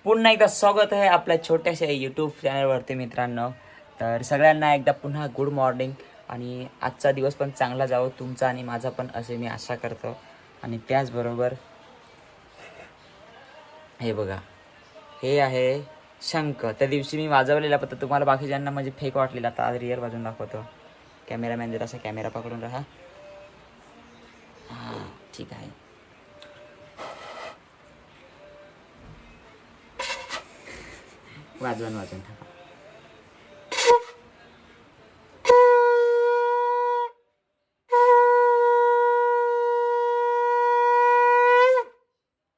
पुन्हा एकदा स्वागत आहे आपल्या छोट्याशा यूट्यूब चॅनलवरती मित्रांनो. तर सगळ्यांना एकदा पुन्हा गुड मॉर्निंग आणि आजचा दिवस पण चांगला जावो तुमचा आणि माझा पण, असे मी आशा करतो. आणि त्याचबरोबर हे बघा, हे आहे शंख. त्या दिवशी मी वाजवलेला, पण तुम्हाला बाकीच्यांना म्हणजे फेक वाटलेला. आता आज रिअल वाजवून दाखवतो. कॅमेरामॅन जर असा कॅमेरा पकडून राहा. हां ठीक आहे. वाजवून थांबा.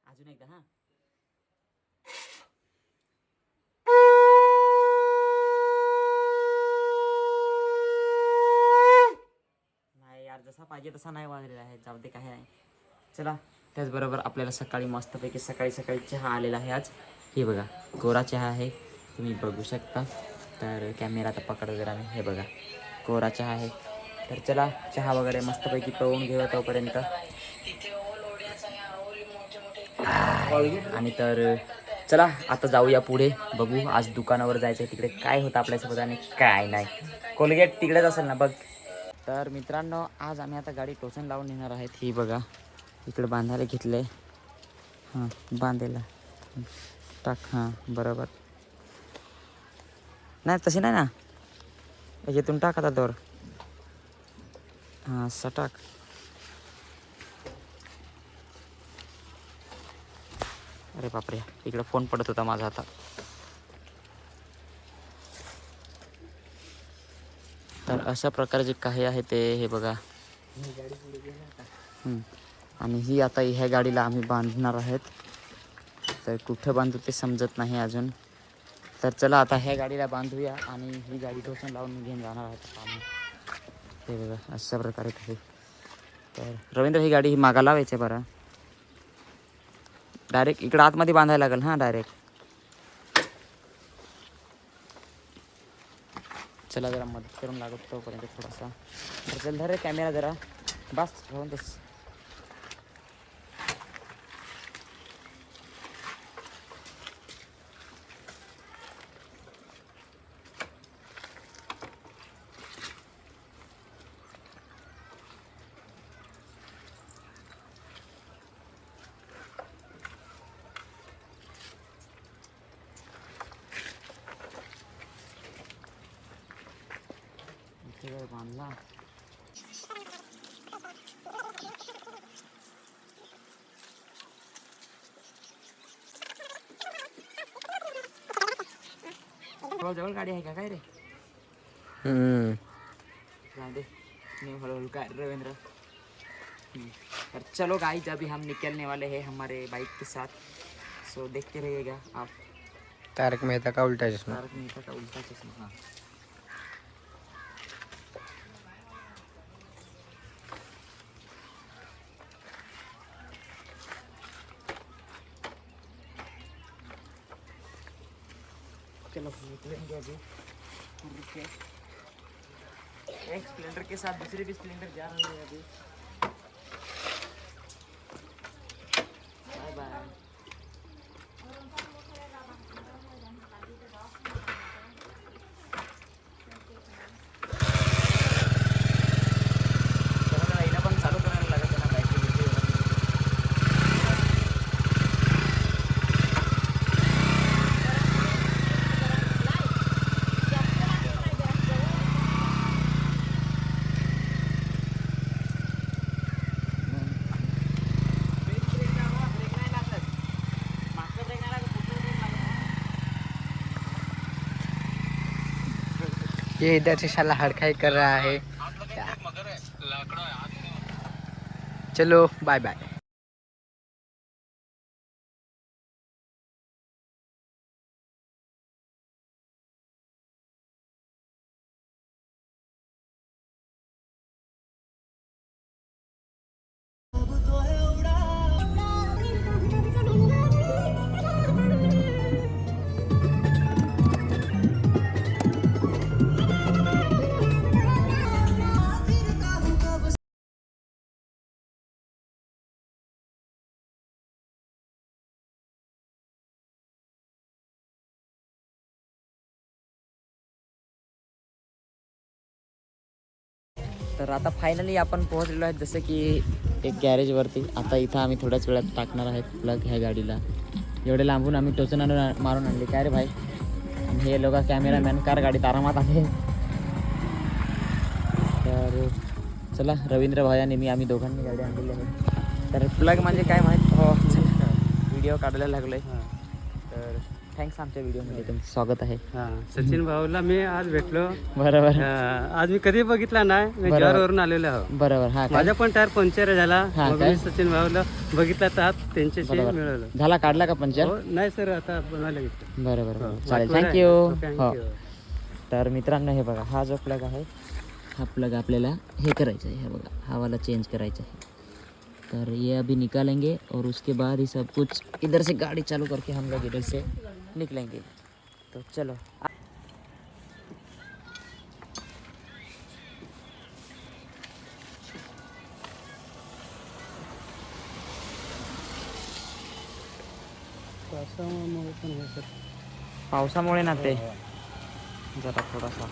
अजून एकदा. हां नाही यार, जसा पाहिजे तसा नाही वाजलेला आहे. जाऊ दे, काही नाही. चला, त्याचबरोबर आपल्याला सकाळी मस्तपैकी सकाळी चहा आलेला आहे आज. हे बघा, कोरा चहा आहे, तुम्ही बघू शकता. तर कॅमेरा आता पकडा जरा मी. हे बघा, कोरा चहा आहे. तर चला, चहा वगैरे मस्तपैकी पिऊन घेऊ तोपर्यंत. आणि तर चला आता जाऊया पुढे. बघू आज दुकानावर जायचं आहे, तिकडे काय होतं आपल्यासोबत आणि काय नाही. कोलगेट तिकडेच असेल ना बघ. तर मित्रांनो, आज आम्ही आता गाडी टोचन लावून नेणार आहेत. ही बघा, इकडे बांधायला घेतलं आहे. हां, बांधायला टाक. हां बरोबर. नाही तशी नाही ना, यातून टाक आता दोर. हां असं टाक. अरे बापरे, इकडे फोन पडत होता माझा आता. तर अशा प्रकारे जे काही आहे ते हे बघा. आणि ही आता ह्या गाडीला आम्ही बांधणार आहेत. तर कुठं बांधू ते समजत नाही अजून. तर चला आता ह्या गाडीला बांधूया आणि ही गाडी टोचून लावून घेऊन जाणार आहेत आम्ही. हे बघा, अशा प्रकारे काही. तर रवींद्र, ही गाडी ही मागा लावायची बरं. डायरेक्ट इकडं आतमध्ये बांधायला लागेल. हां डायरेक्ट. चला जरा मदत करून लागत तोपर्यंत थोडासा. तर चल धर रे कॅमेरा जरा, बस राहून तेच. बांधला. जवळ गाडी आहे का काय रे? जाऊ दे, हळूहळू काय रविंद्र. तर चलो गाइस, अभी हम निकलने वाले हैं हमारे बाइक के साथ. सो देखते रहिएगा आप. तारक मेहता का उल्टा चश्मा. तारक मेहता का उल्टा चश्मा. हाँ चलो निकलेंगे अभी. एक स्प्लेंडर के साथ दूसरी भी स्प्लेंडर जा रही है अभी. ये इधर से शाला हड़काई कर रहा है. चलो बाय बाय. तर आता फायनली आपण पोहोचलेलो आहेत जसं की एक गॅरेजवरती. आता इथं आम्ही थोड्याच वेळात टाकणार आहेत प्लग ह्या गाडीला. एवढे लांबून आम्ही टोचून मारून आणले काय रे भाई. आणि हे लोक कॅमेरामॅन कार गाडीत आरामात आहे. तर चला रवींद्र भाई आणि मी आम्ही दोघांनी गाडी आणलेली आहे. तर प्लग म्हणजे काय माहीत हो चला व्हिडिओ काढायला लागलो आहे. तर थँक्स आमच्या व्हिडिओमध्ये तुमचं स्वागत आहे. सचिन भाऊला मी आज भेटलो. बरोबर आज मी कधी बघितला नाही. मी जवारवरून आलेलो आहो. बरोबर. हा माझा पण टायर पंक्चर झाला. हा, मग काय? मी सचिन भाऊला बघितला तर आज त्यांच्याशी बरोबर. मिळवलं. झाला काढला का पंचर? हो, नाही सर आता बनवायला घेतलं. बरोबर हो, चालेल बरं आहे. थँक्यू. हो थँक्यू. तर मित्रांनो हे बघा हा जो प्लग आहे हा प्लग आपल्याला हे करायचा है, हे बघा हा वाला चेंज करायचा है. तर ये अभी निकालेंगे और उसके बाद ही सब कुछ इधर से गाड़ी चालू करके हम लोग इधर से निकलेंगे. तो चलो. पावसामुळे पण हे सर. पावसामुळे ना ते जरा थोडासा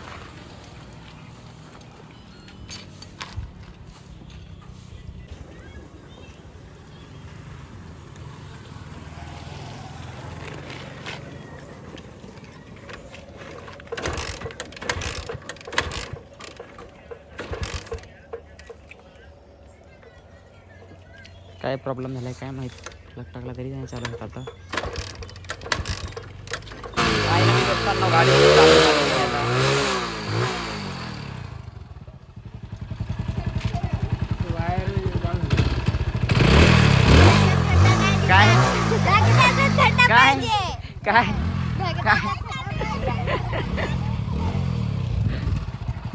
काय प्रॉब्लेम झालाय काय माहित. प्लग टाकला तरी नाही चालू होत आता. काय नाही करताना गाडी चालू झालेली आहे आता. काय काय काय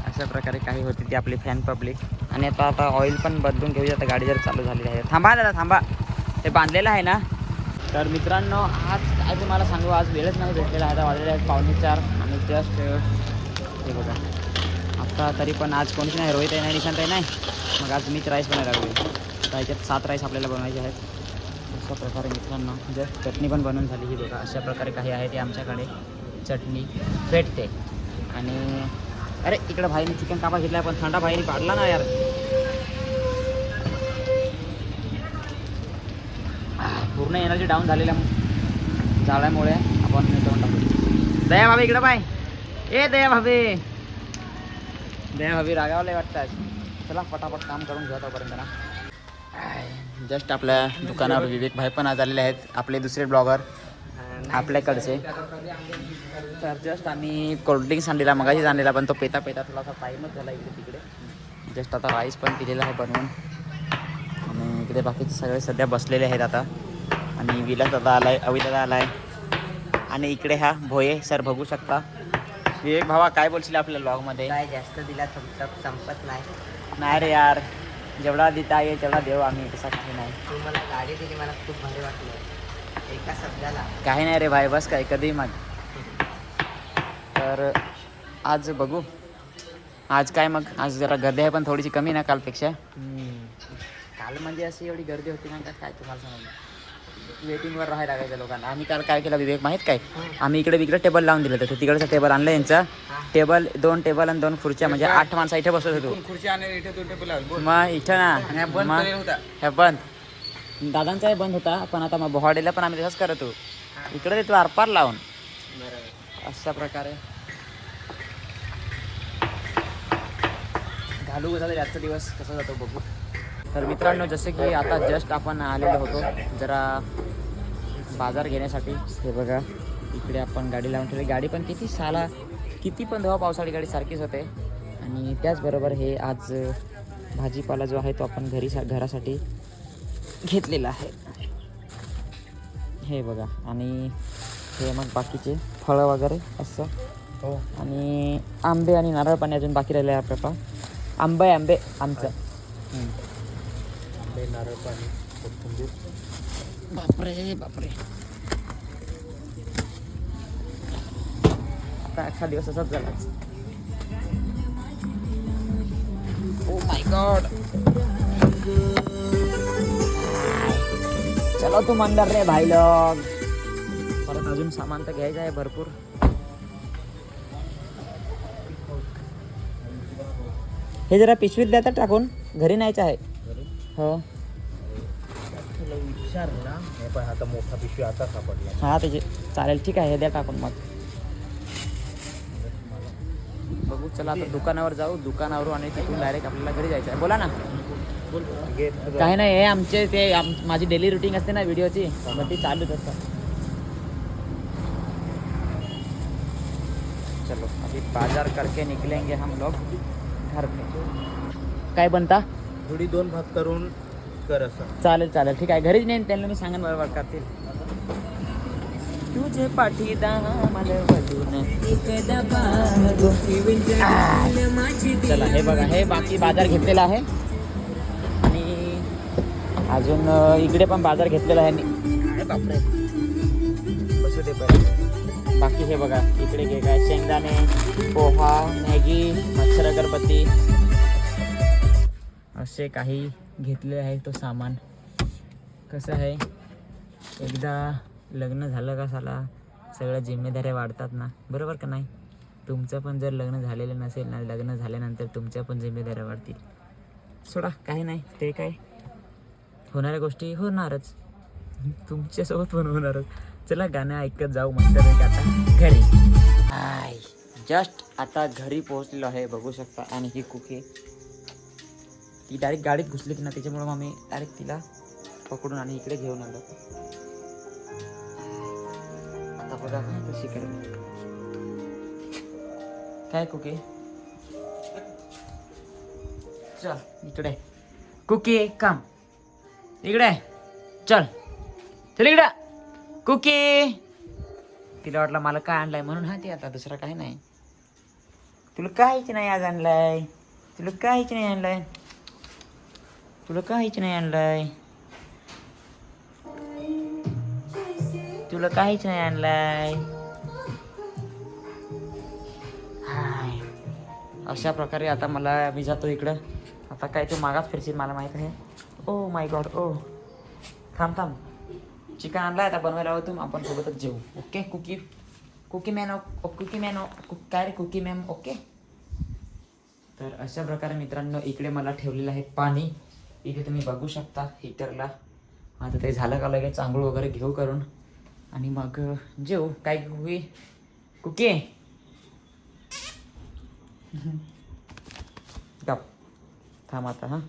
अशा प्रकारे काही होती ती आपली फॅन पब्लिक. आणि आता ऑइल पण बदलून घेऊया. आता गाडी जर चालू झालेली आहे. थांबा दादा थांबा. ते बांधलेलं आहे ना. तर मित्रांनो आज काय तुम्हाला सांगू आज वेळच नाही भेटलेला. आता वाजलेले आहेत 3:45 आणि जस्ट हे बघा आता तरी पण आज कोणीच नाही. रोहित आहे नाही निशांत आहे नाही. मग आज मीच राईस बनायला लागले. तर याच्यात 7 राईस आपल्याला बनवायचे आहेत. अशा प्रकारे मित्रांनो जस्ट चटणी पण बनवून झाली. ही बघा अशा प्रकारे काही आहे ते आमच्याकडे चटणी भेटते. आणि अरे इकडं भाईने चिकन कापा घेतला पण थंडा भाईने पाडला ना यार. पूर्ण एनर्जी डाऊन झालेल्या जाळ्यामुळे आपण मिटवून टाकू. दया भाभी इकडं पाय. ए दया भाभी रागावले वाटतात. चला फटाफट काम करून घ्या तोपर्यंत ना. जस्ट आपल्या दुकानावर विवेक भाई पण आज आलेले आहेत. आपले दुसरे ब्लॉगर आपल्याकडचे. तर जस्ट आम्ही कोल्ड्रिंक्स आणलेला मगाशीच आणलेला पण तो पेता थोडासा टाईमच झाला इकडे तिकडे. जस्ट आता राईस पण पिलेला आहे बनवून. आणि इकडे बाकीचे सगळे सध्या बसलेले आहेत आता. आणि विलास दादा आलाय अवी दादा आलाय. आणि इकडे हा भोये सर बघू शकता. विवेक भावा काय बोलशील आपल्या ब्लॉगमध्ये? काय जास्त दिला संपत नाही. नाही रे यार जेवढा देता येईल तेवढा देऊ आम्ही. तसा काही नाही. तू मला गाडी दिली मला खूप भारी वाटलं एका शब्दाला. काही नाही रे भाई बस काय कधी मग. तर आज बघू आज काय मग. आज जरा गर्दी आहे पण थोडीशी कमी ना कालपेक्षा. काल म्हणजे अशी एवढी गर्दी होती ना काय तुम्हाला सांगू. वेटिंगवर राहायला लागायचं लोकांना. आम्ही काल काय केलं विवेक माहीत काय. आम्ही इकडे टेबल लावून दिलं होतं. तिकडचा टेबल आणलं यांचा. टेबल 2 टेबल आणि 2 खुर्च्या म्हणजे 8 माणसं इथे बसत होतो. खुर्ची आणि इथे 2 टेबल मग इथं ना मग हे बंद दादांचाही बंद होता. पण आता मग बोहाडीला पण आम्ही तसंच करतो. इकडे देतो आरपार लावून अशा प्रकारे घालू कसा तरी आजचा दिवस कसा जातो बघू. तर मित्रांनो जसं की आता जस्ट आपण आलेलो होतो जरा बाजार घेण्यासाठी. हे बघा इकडे आपण गाडी लावून ठेवली. गाडी पण किती पण धुवा पावसाळी गाडी सारखीच होते. आणि त्याचबरोबर हे आज भाजीपाला जो आहे तो आपण घरासाठी घेतलेला आहे. हे बघा आणि हे मग बाकीचे फळं वगैरे असं. हो. आणि आंबे आणि नारळ पाणी अजून बाकी राहिले आहे आपल्या. आंबे आमचं. नारळ पाणी कोथिंबीर. बापरे आता अख्खा दिवस असाच झाला. Oh my God. चलो तू मंदर रे भाई लोग. परत अजून सामान तर घ्यायचं आहे भरपूर. हे जरा पिशवीत द्या तर टाकून, घरी न्यायचं आहे. हो तुला विचारलं ना हे पण आता मोठा पिशवी आता सापडला. हां त्याचे चालेल, ठीक आहे, हे द्या टाकून मग. बघू चला आता दुकानावर जाऊ, दुकानावर आणि तिथून डायरेक्ट आपल्याला घरी जायचं आहे. बोला ना. काही नाही, हे आमचे ते माझी डेली रुटीन असते ना व्हिडिओची, मग ती चालूच असतात. चलो अभी बाजार करके निकलेंगे हम लोग घर पे. काय बनता? थोडी 2 भाग करून कर असं. चालेल चालेल, ठीक आहे, घरीच नेईन त्यांना मी सांगेन, बरोबर करतील. तुझे पाठी दामन वळून चला हे बघा, हे बाकी बाजार घेतलेला आहे आणि अजून इकडे पण बाजार घेतलेला आहे. अरे बापरे, बसू दे पहिले. बाकी हे बघा, इकडे घे काय शेंगदाणे, पोहा, मॅगी, मच्छर अगरबत्ती असे काही घेतले आहे. तो सामान कसं आहे, एकदा लग्न झालं का साला सगळ्या जिम्मेदाऱ्या वाढतात ना, बरोबर का नाही? तुमचं पण जर लग्न झालेलं नसेल ना, लग्न झाल्यानंतर तुमच्या पण जिम्मेदाऱ्या वाढतील. सोडा, काही नाही, ते काय होणाऱ्या गोष्टी होणारच, तुमच्यासोबत पण होणारच. चला गाणं ऐकत जाऊ मस्त आता घरी. हाय, जस्ट आता घरी पोहोचलेलो आहे, बघू शकता. आणि ही कुकी ती डायरेक्ट गाडीत घुसली की ना, त्याच्यामुळं मग मी डायरेक्ट तिला पकडून आणि इकडे घेऊन आलो. आता बघा कशी करते. काय कुकी, चल इकडे. कुकी काम इकडे, चल चल इकडे. कुकी, तिला वाटलं मला काय आणलंय म्हणून. हा, ती आता दुसरं काही नाही. तुला काहीच नाही आज आणलंय, तुला काहीच नाही आणलंय, तुला काहीच नाही आणलंय, तुला काहीच नाही आणलंय. हाय, अशा प्रकारे आता मला, मी जातो इकडं. आता काय तू मागात फिरशील मला माहीत आहे. ओ माय गॉड, ओ थांब थांब, चिकन आणलाय आता बनवायला हवं, तू आपण सोबतच जेऊ. Okay cookie, cookie man, cookie man, काय रे कुकी मॅम, ओके. तर अशा प्रकारे मित्रांनो, इकडे मला ठेवलेलं आहे पाणी. इथे तुम्ही बघू शकता हीटरला. आता ते झालं का लगेच आंघोळ वगैरे घेऊ करून आणि मग जेऊ. काय कुकी, कुकी गप थांब आता. हां